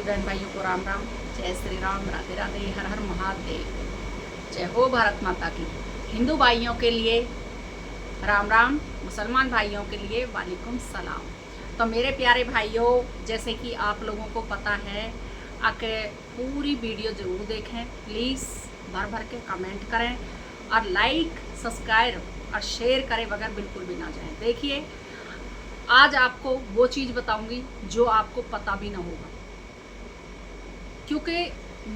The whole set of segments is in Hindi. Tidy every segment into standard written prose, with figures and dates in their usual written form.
सभी बहन भाइयों को राम राम, जय श्री राम, राधे राधे, हर हर महादेव, जय हो भारत माता की। हिंदू भाइयों के लिए राम राम, मुसलमान भाइयों के लिए वालेकुम सलाम। तो मेरे प्यारे भाइयों, जैसे कि आप लोगों को पता है, आके पूरी वीडियो ज़रूर देखें, प्लीज़ भर भर के कमेंट करें और लाइक सब्सक्राइब और शेयर करे बगैर बिल्कुल भी ना जाएं। देखिए, आज आपको वो चीज़ बताऊंगी जो आपको पता भी ना होगा, क्योंकि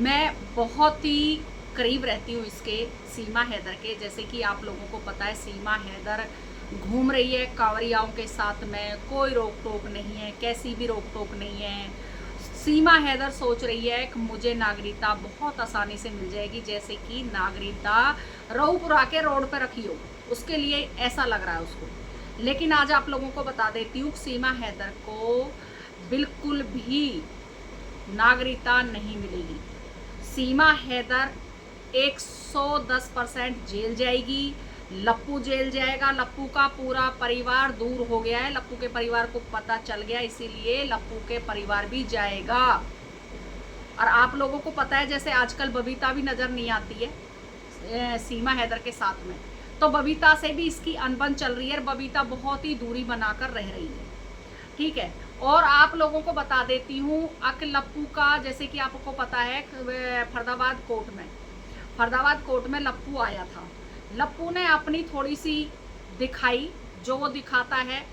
मैं बहुत ही करीब रहती हूँ इसके, सीमा हैदर के। जैसे कि आप लोगों को पता है, सीमा हैदर घूम रही है कांवरियाओं के साथ में, कोई रोक टोक नहीं है, कैसी भी रोक टोक नहीं है। सीमा हैदर सोच रही है कि मुझे नागरिकता बहुत आसानी से मिल जाएगी, जैसे कि नागरिकता रऊपुरा के रोड पर रखी हो, उसके लिए ऐसा लग रहा है उसको। लेकिन आज आप लोगों को बता देती हूँ, सीमा हैदर को बिल्कुल भी नागरिकता नहीं मिलेगी। सीमा हैदर 110% जेल जाएगी, लप्पू जेल जाएगा। लप्पू का पूरा परिवार दूर हो गया है, लप्पू के परिवार को पता चल गया, इसीलिए लप्पू के परिवार भी जाएगा। और आप लोगों को पता है, जैसे आजकल बबीता भी नज़र नहीं आती है सीमा हैदर के साथ में, तो बबीता से भी इसकी अनबन चल रही है। बबीता बहुत ही दूरी बनाकर रह रही है, ठीक है। और आप लोगों को बता देती हूँ, लप्पू का, जैसे कि आपको पता है, फरीदाबाद कोर्ट में लप्पू आया था। लप्पू ने अपनी थोड़ी सी दिखाई, जो वो दिखाता है,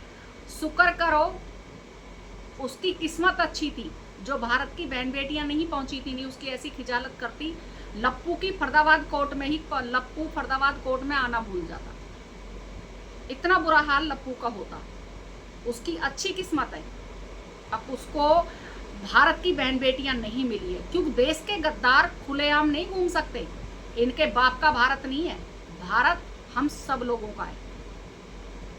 शुक्र करो उसकी किस्मत अच्छी थी, जो भारत की बहन बेटियां नहीं पहुंची थी, नहीं उसकी ऐसी खिजालत करती। लप्पू की फरीदाबाद कोर्ट में ही, लप्पू फरीदाबाद कोर्ट में आना भूल जाता, इतना बुरा हाल लप्पू का होता। उसकी अच्छी किस्मत है, अब उसको भारत की बहन बेटियां नहीं मिली है, क्योंकि देश के गद्दार खुलेआम नहीं घूम सकते। इनके बाप का भारत नहीं है, भारत हम सब लोगों का है,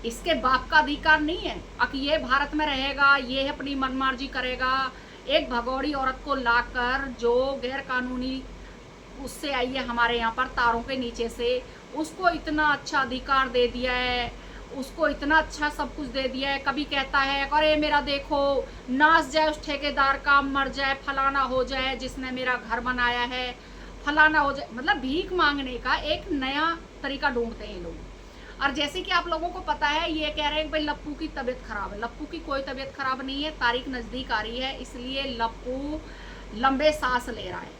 इसके बाप का अधिकार नहीं है कि ये भारत में रहेगा, ये अपनी मनमर्जी करेगा। एक भगौड़ी औरत को लाकर, जो गैर कानूनी उससे आई है हमारे यहाँ पर तारों के नीचे से, उसको इतना अच्छा अधिकार दे दिया है, उसको इतना अच्छा सब कुछ दे दिया है। कभी कहता है अरे मेरा देखो नाच जाए उस ठेकेदार का, मर जाए, फलाना हो जाए जिसने मेरा घर बनाया है, फलाना हो जाए। मतलब भीख मांगने का एक नया तरीका ढूंढते हैं ये लोग। और जैसे कि आप लोगों को पता है, ये कह रहे हैं भाई लप्पू की तबीयत खराब है। लप्पू की कोई तबीयत खराब नहीं है, तारीख नज़दीक आ रही है, इसलिए लप्पू लंबे सांस ले रहा है।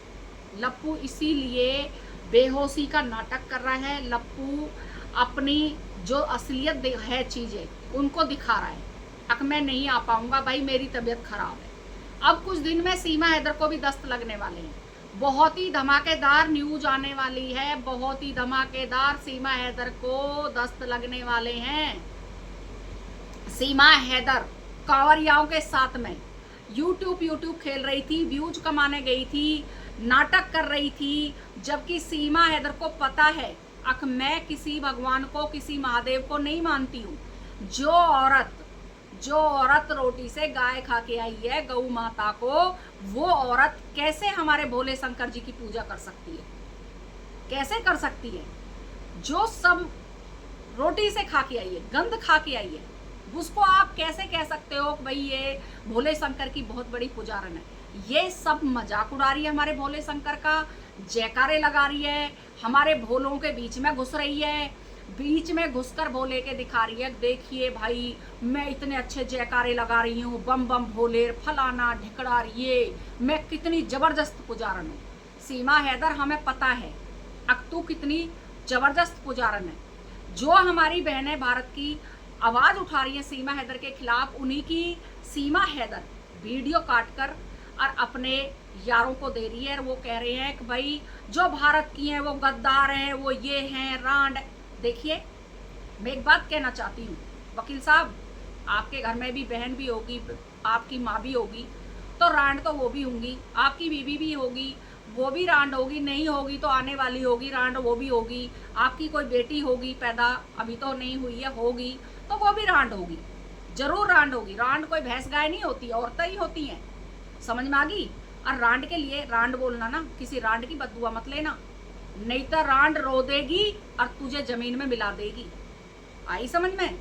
लप्पू इसीलिए बेहोशी का नाटक कर रहा है। लप्पू अपनी जो असलियत है चीज़ें, उनको दिखा रहा है। मैं नहीं आ पाऊंगा भाई, मेरी तबीयत खराब है। अब कुछ दिन में सीमा हैदर को भी दस्त लगने वाले हैं, बहुत ही धमाकेदार न्यूज आने वाली है, बहुत ही धमाकेदार। सीमा हैदर को दस्त लगने वाले हैं। सीमा हैदर कांवरियाओं के साथ में यूट्यूब खेल रही थी, व्यूज कमाने गई थी, नाटक कर रही थी, जबकि सीमा हैदर को पता है मैं किसी भगवान को, किसी महादेव को नहीं मानती हूँ। जो औरत रोटी से गाय खा के आई है, गौ माता को, वो औरत कैसे हमारे भोले शंकर जी की पूजा कर सकती है? कैसे कर सकती है? जो सब रोटी से खा के आई है, गंद खा के आई है, उसको आप कैसे कह सकते हो कि भाई ये भोले शंकर की बहुत बड़ी पुजारन है? ये सब मजाक उड़ा रही है हमारे भोले शंकर का, जयकारे लगा रही है, हमारे भोलों के बीच में घुस रही है, बीच में घुसकर भोले के दिखा रही है, देखिए भाई मैं इतने अच्छे जयकारे लगा रही हूँ, बम बम भोले, फलाना ढिकड़ा, ये मैं कितनी जबरदस्त पुजारन हूँ। सीमा हैदर, हमें पता है अब तू कितनी जबरदस्त पुजारन है। जो हमारी बहनें भारत की आवाज़ उठा रही है सीमा हैदर के खिलाफ, उन्हीं की सीमा हैदर वीडियो काट कर और अपने यारों को दे रही है। वो कह रहे हैं कि भाई जो भारत की हैं वो गद्दार हैं, वो ये हैं, रांड। देखिए, मैं एक बात कहना चाहती हूँ, वकील साहब, आपके घर में भी बहन भी होगी, आपकी माँ भी होगी, तो रांड तो वो भी होंगी, आपकी बीवी भी होगी, वो भी रांड होगी, नहीं होगी तो आने वाली होगी रांड, वो भी होगी। आपकी कोई बेटी होगी पैदा, अभी तो नहीं हुई है, होगी तो वो भी रांड होगी, जरूर रांड होगी। रांड कोई भैंस गाय नहीं होती, औरतें ही होती हैं, समझ में आ गई? और रांड के लिए रांड बोलना ना, किसी रांड की बददुआ मत लेना, नहीं तो रांड रो देगी और तुझे जमीन में मिला देगी। आई समझ में?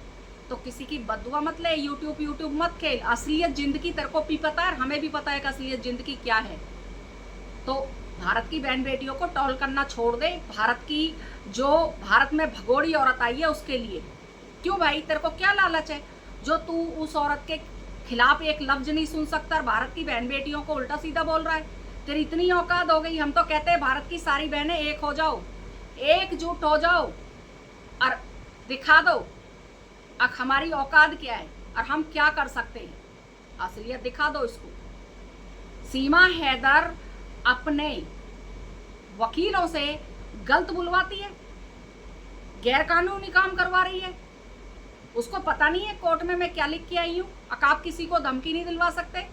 तो किसी की बददुआ मत ले, यूट्यूब मत खेल। असलियत जिंदगी तेरे को भी पता है, हमें भी पता है कि असलियत जिंदगी क्या है। तो भारत की बहन बेटियों को टॉल करना छोड़ दे। भारत की जो भारत में भगोड़ी औरत आई है उसके लिए क्यों भाई, तेरे को क्या लालच है जो तू उस औरत के खिलाफ एक लफ्ज नहीं सुन सकता और भारत की बहन बेटियों को उल्टा सीधा बोल रहा है। तेरी इतनी औकात हो गई। हम तो कहते हैं भारत की सारी बहनें एक हो जाओ, एकजुट हो जाओ और दिखा दो अब हमारी औकात क्या है और हम क्या कर सकते हैं। असलियत दिखा दो इसको। सीमा हैदर अपने वकीलों से गलत बुलवाती है, गैर कानूनी काम करवा रही है। उसको पता नहीं है कोर्ट में मैं क्या लिख के आई हूं। आप किसी को धमकी नहीं दिलवा सकते,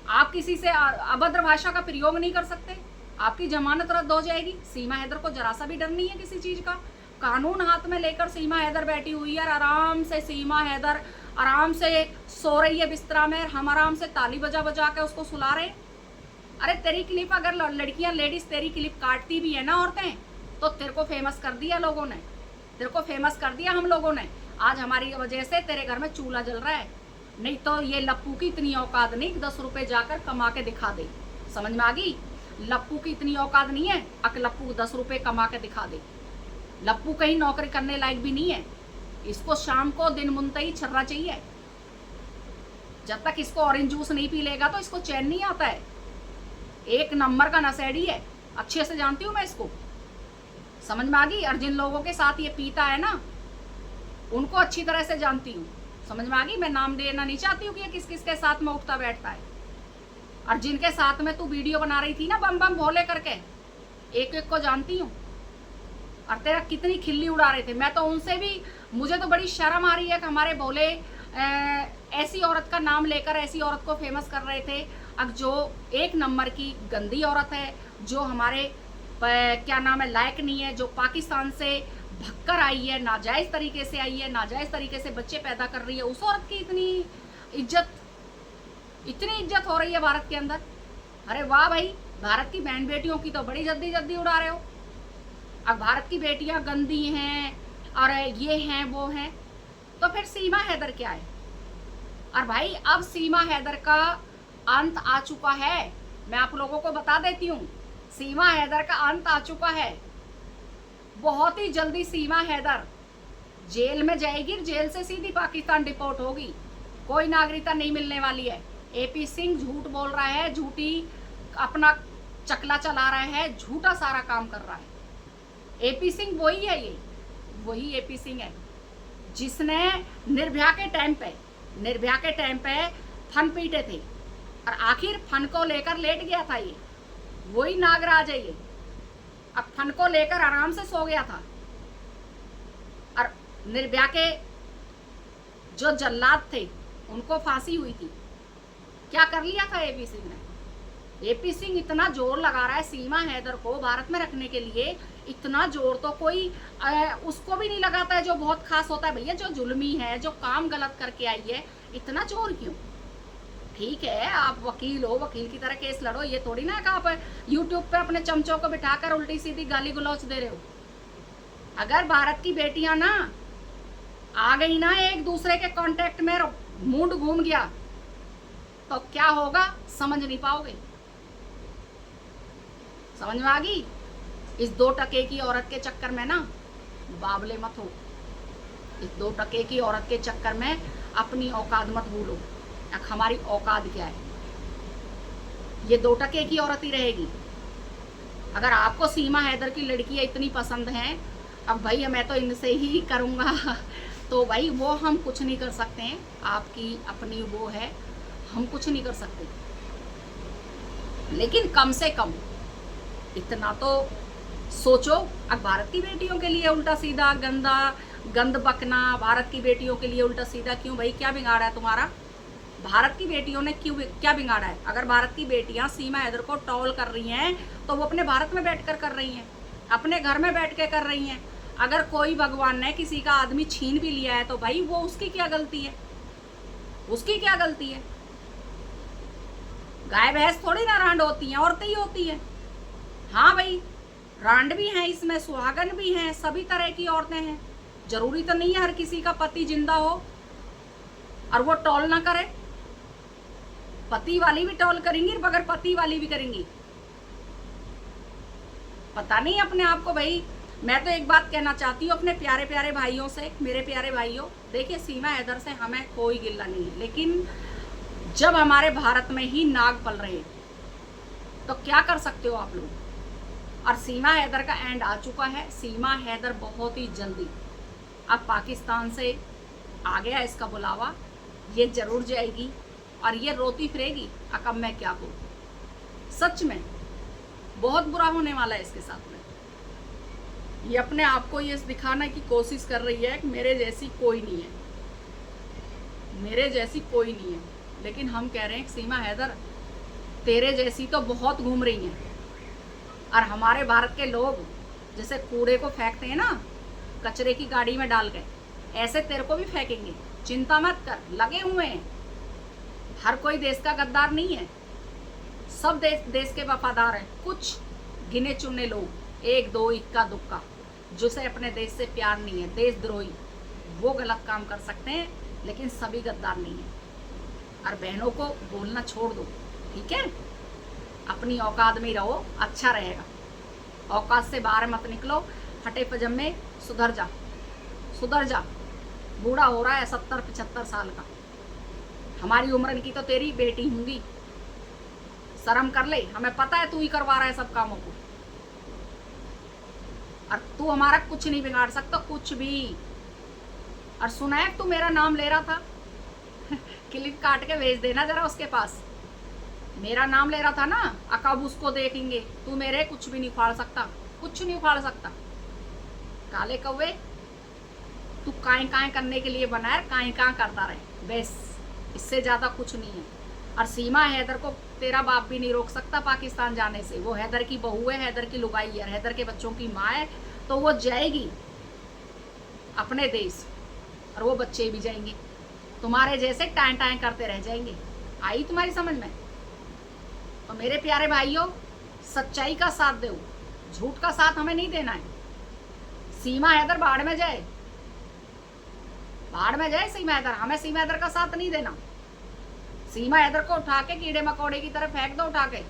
आप किसी से अभद्र भाषा का प्रयोग नहीं कर सकते, आपकी जमानत रद्द हो जाएगी। सीमा हैदर को जरा सा भी डर नहीं है किसी चीज का। कानून हाथ में लेकर सीमा हैदर बैठी हुई है और आराम से सीमा हैदर आराम से सो रही है बिस्तरा में, हम आराम से ताली बजा बजा के उसको सुला रहे। अरे तेरी क्लिप अगर लड़कियां लेडीज तेरी क्लिप काटती भी है ना औरतें, तो तेरे को फेमस कर दिया लोगों ने, तेरे को फेमस कर दिया हम लोगों ने। आज हमारी वजह से तेरे घर में चूल्हा जल रहा है, नहीं तो ये लप्पू की इतनी औकात नहीं 10 रुपए जाकर कमा के दिखा दे। समझ में आ गई? लप्पू की इतनी औकात नहीं है अक लप्पू 10 रुपए कमा के दिखा दे। लप्पू कहीं नौकरी करने लायक भी नहीं है। इसको शाम को दिन मुनता ही छर्रा चाहिए। जब तक इसको ऑरेंज जूस नहीं पी लेगा तो इसको चैन नहीं आता है। एक नंबर का नशेड़ी है, अच्छे से जानती हूँ मैं इसको। समझ में आ गई? और जिन लोगों के साथ ये पीता है ना उनको अच्छी तरह से जानती हूँ। समझ में आ गई? मैं नाम देना नहीं चाहती हूँ कि किस किस के साथ में उठता बैठता है। और जिनके साथ में तू वीडियो बना रही थी ना बम बम भोले करके, एक एक को जानती हूँ। और तेरा कितनी खिल्ली उड़ा रहे थे, मैं तो उनसे भी, मुझे तो बड़ी शर्म आ रही है कि हमारे भोले ऐसी औरत का नाम लेकर ऐसी औरत को फेमस कर रहे थे। अब जो एक नंबर की गंदी औरत है, जो हमारे क्या नाम है लायक नहीं है, जो पाकिस्तान से भगकर आई है, नाजायज तरीके से आई है, नाजायज तरीके से बच्चे पैदा कर रही है, उस औरत की इतनी इज्जत हो रही है भारत के अंदर। अरे वाह भाई, भारत की बहन बेटियों की तो बड़ी जल्दी जल्दी उड़ा रहे हो। अब भारत की बेटियां गंदी हैं और ये हैं वो हैं, तो फिर सीमा हैदर क्या है? और भाई अब सीमा हैदर का अंत आ चुका है। मैं आप लोगों को बता देती हूँ, सीमा हैदर का अंत आ चुका है। बहुत ही जल्दी सीमा हैदर जेल में जाएगी, जेल से सीधी पाकिस्तान डिपोर्ट होगी। कोई नागरिकता नहीं मिलने वाली है। एपी सिंह झूठ बोल रहा है, झूठी अपना चकला चला रहा है, झूठा सारा काम कर रहा है। एपी सिंह वही है, ये वही एपी सिंह है जिसने निर्भया के टाइम पे फन पीटे थे और आखिर फन को लेकर लेट गया था। ये वही नागराज है। ये अब फन को लेकर आराम से सो गया था। और निर्भया के जो जल्लाद थे उनको फांसी हुई थी। क्या कर लिया था एपी सिंह ने? एपी सिंह इतना जोर लगा रहा है सीमा हैदर को भारत में रखने के लिए, इतना जोर तो कोई उसको भी नहीं लगाता है जो बहुत खास होता है। भैया जो जुल्मी है, जो काम गलत करके आई है, इतना जोर क्यों? ठीक है आप वकील हो, वकील की तरह केस लड़ो, ये थोड़ी ना कि आप यूट्यूब पे अपने चमचों को बिठाकर उल्टी सीधी गाली गलौच दे रहे हो। अगर भारत की बेटियां ना आ गई ना एक दूसरे के कांटेक्ट में, मूड घूम गया तो क्या होगा समझ नहीं पाओगे। समझ में आ गई? इस 2 टके की औरत के चक्कर में ना बावले मत हो। इस 2 टके की औरत के चक्कर में अपनी औकात मत भूलो। हमारी औकात क्या है? ये 2 टके की औरत ही रहेगी। अगर आपको सीमा हैदर की लड़कियां इतनी पसंद हैं, अब भाई मैं तो इनसे ही करूँगा, तो भाई वो हम कुछ नहीं कर सकते हैं। आपकी अपनी वो है, हम कुछ नहीं कर सकते। लेकिन कम से कम इतना तो सोचो। अब भारत की बेटियों के लिए उल्टा सीधा गंद बकना, भारत की बेटियों के लिए उल्टा सीधा क्यों भाई? क्या बिगाड़ा है तुम्हारा? भारत की बेटियों ने क्या बिगाड़ा है? अगर भारत की बेटियां सीमा हैदर को टॉल कर रही हैं तो वो अपने भारत में बैठकर कर रही हैं, अपने घर में बैठ के कर रही हैं। अगर कोई भगवान ने किसी का आदमी छीन भी लिया है तो भाई वो उसकी क्या गलती है? उसकी क्या गलती है? गाय भैंस थोड़ी ना रांड होती हैं, औरतें ही होती हैं। हाँ भाई, रांड भी हैं इसमें, सुहागन भी हैं, सभी तरह की औरतें हैं। जरूरी तो नहीं है हर किसी का पति जिंदा हो और वो टॉल ना करे। पति वाली भी टॉल करेंगी, बगैर पति वाली भी करेंगी। पता नहीं अपने आप को भाई। मैं तो एक बात कहना चाहती हूँ अपने प्यारे प्यारे भाइयों से, मेरे प्यारे भाइयों, देखिए सीमा हैदर से हमें कोई गिल्ला नहीं है, लेकिन जब हमारे भारत में ही नाग पल रहे तो क्या कर सकते हो आप लोग। और सीमा हैदर का एंड आ चुका है। सीमा हैदर बहुत ही जल्दी अब पाकिस्तान से आ गया इसका बुलावा, ये जरूर जाएगी और ये रोती फिरेगी। अब मैं क्या करूँ, सच में बहुत बुरा होने वाला है इसके साथ में। ये अपने आप को ये दिखाने की कोशिश कर रही है कि मेरे जैसी कोई नहीं है, मेरे जैसी कोई नहीं है। लेकिन हम कह रहे हैं कि सीमा हैदर तेरे जैसी तो बहुत घूम रही हैं। और हमारे भारत के लोग जैसे कूड़े को फेंकते हैं ना कचरे की गाड़ी में डाल के, ऐसे तेरे को भी फेंकेंगे। चिंता मत कर, लगे हुए हैं। हर कोई देश का गद्दार नहीं है, सब देश के वफादार हैं। कुछ गिने चुने लोग, एक दो इक्का दुक्का, जिसे अपने देश से प्यार नहीं है, देशद्रोही, वो गलत काम कर सकते हैं, लेकिन सभी गद्दार नहीं है। और बहनों को बोलना छोड़ दो, ठीक है? अपनी औकात में रहो, अच्छा रहेगा। औकात से बाहर मत निकलो, फटे पजामे, सुधर जा, सुधर जा। बूढ़ा हो रहा है 70-75 साल का, हमारी उम्र की तो तेरी बेटी होंगी। शर्म कर ले, हमें पता है तू ही करवा रहा है सब कामों को, और तू हमारा कुछ नहीं बिगाड़ सकता, कुछ भी। और सुना है तू मेरा नाम ले रहा था क्लिप काट के भेज देना जरा उसके पास। मेरा नाम ले रहा था ना, अकब उसको देखेंगे। तू मेरे कुछ भी नहीं उखाड़ सकता, कुछ नहीं उखाड़ सकता। काले कौवे, तू काएं काएं करने के लिए बना है, काएं काएं करता रहे बस, इससे ज्यादा कुछ नहीं है। और सीमा हैदर को तेरा बाप भी नहीं रोक सकता पाकिस्तान जाने से। वो हैदर की बहू है, हैदर की लुगाई है, हैदर के बच्चों की माँ है, तो वो जाएगी अपने देश और वो बच्चे भी जाएंगे। तुम्हारे जैसे टाएं टाएं करते रह जाएंगे। आई तुम्हारी समझ में? तो मेरे प्यारे भाइयों, सच्चाई का साथ दो, झूठ का साथ हमें नहीं देना है। सीमा हैदर बाढ़ में जाए, बाढ़ में जाए सीमा हैदर, हमें सीमा हैदर का साथ नहीं देना। सीमा हैदर को उठा के कीड़े मकोड़े की तरह फेंक दो, उठा के।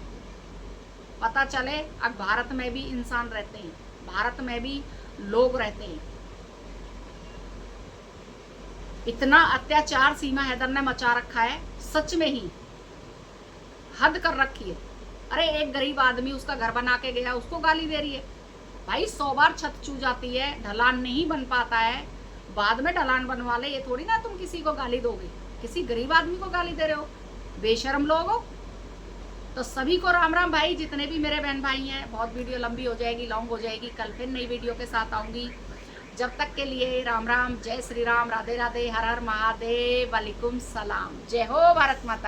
पता चले अब भारत में भी इंसान रहते हैं, भारत में भी लोग रहते हैं। इतना अत्याचार सीमा हैदर ने मचा रखा है, सच में ही हद कर रखी है। अरे एक गरीब आदमी उसका घर बना के गया, उसको गाली दे रही है। भाई 100 बार छत छू जाती है, ढलान नहीं बन पाता है, बाद में ढलान बनवा ले। ये थोड़ी ना तुम किसी को गाली दोगे, किसी गरीब आदमी को गाली दे रहे हो, बेशर्म लोग हो। तो सभी को राम राम भाई, जितने भी मेरे बहन भाई हैं। बहुत वीडियो लंबी हो जाएगी, लॉन्ग हो जाएगी, कल फिर नई वीडियो के साथ आऊँगी। जब तक के लिए राम राम, जय श्री राम, राधे राधे, हर हर महादेव, वालेकुम सलाम, जय हो भारत माता।